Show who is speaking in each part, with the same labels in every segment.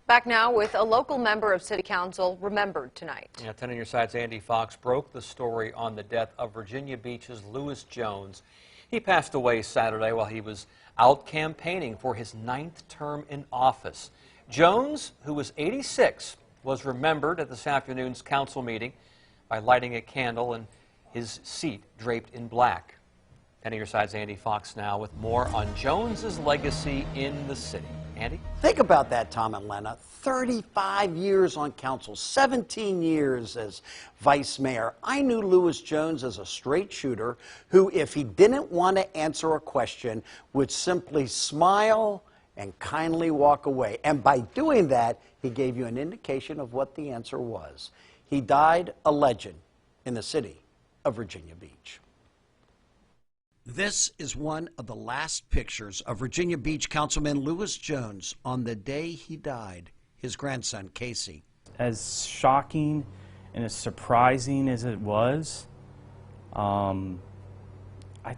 Speaker 1: Back now with a local member of City Council remembered tonight.
Speaker 2: Yeah, 10 on your side's Andy Fox broke the story on the death of Virginia Beach's Louis Jones. He passed away Saturday while he was out campaigning for his 9th term in office. Jones, who was 86, was remembered at this afternoon's council meeting by lighting a candle and his seat draped in black. 10 on your side's Andy Fox now with more on Jones's legacy in the city. Andy?
Speaker 3: Think about that, Tom and Lena. 35 years on council, 17 years as vice mayor. I knew Louis Jones as a straight shooter who, if he didn't want to answer a question, would simply smile and kindly walk away. And by doing that, he gave you an indication of what the answer was. He died a legend in the city of Virginia Beach. This is one of the last pictures of Virginia Beach Councilman Louis Jones on the day he died, his grandson, Casey.
Speaker 4: As shocking and as surprising as it was, I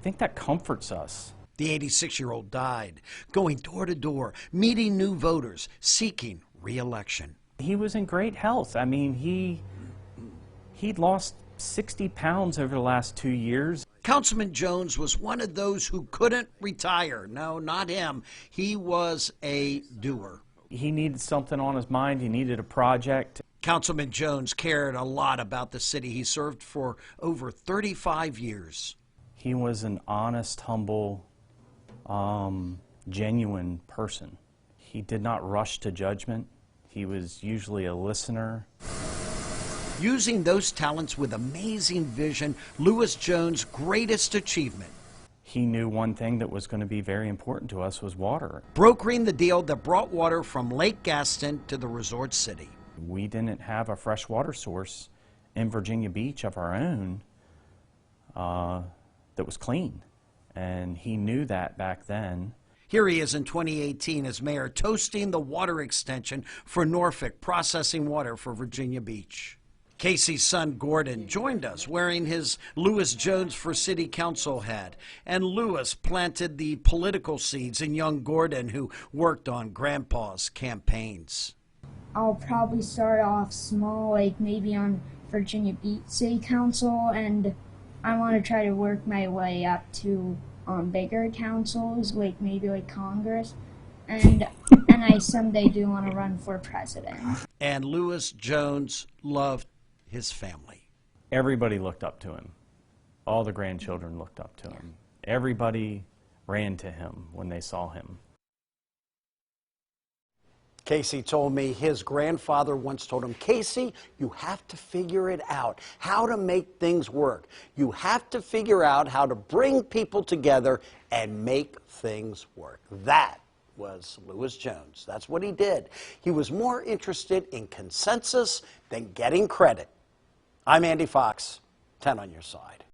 Speaker 4: think that comforts us.
Speaker 3: The 86-year-old died, going door to door, meeting new voters, seeking re-election.
Speaker 4: He was in great health. I mean, he'd lost 60 pounds over the last 2 years.
Speaker 3: Councilman Jones was one of those who couldn't retire. No, not him. He was a doer.
Speaker 4: He needed something on his mind. He needed a project.
Speaker 3: Councilman Jones cared a lot about the city. He served for over 35 years.
Speaker 4: He was an honest, humble, genuine person. He did not rush to judgment. He was usually a listener.
Speaker 3: Using those talents with amazing vision, Louis Jones' greatest achievement.
Speaker 4: He knew one thing that was going to be very important to us was water.
Speaker 3: Brokering the deal that brought water from Lake Gaston to the resort city.
Speaker 4: We didn't have a fresh water source in Virginia Beach of our own that was clean, and he knew that back then.
Speaker 3: Here he is in 2018 as mayor, toasting the water extension for Norfolk, processing water for Virginia Beach. Casey's son, Gordon, joined us wearing his Louis Jones for City Council hat. And Louis planted the political seeds in young Gordon, who worked on Grandpa's campaigns.
Speaker 5: I'll probably start off small, like maybe on Virginia Beach City Council, and I want to try to work my way up to bigger councils, like maybe like Congress. And I someday do want to run for president.
Speaker 3: And Louis Jones loved his family.
Speaker 4: Everybody looked up to him. All the grandchildren looked up to him. Everybody ran to him when they saw him.
Speaker 3: Casey told me his grandfather once told him, Casey, you have to figure it out, how to make things work. You have to figure out how to bring people together and make things work. That was Louis Jones. That's what he did. He was more interested in consensus than getting credit. I'm Andy Fox, 10 on your side.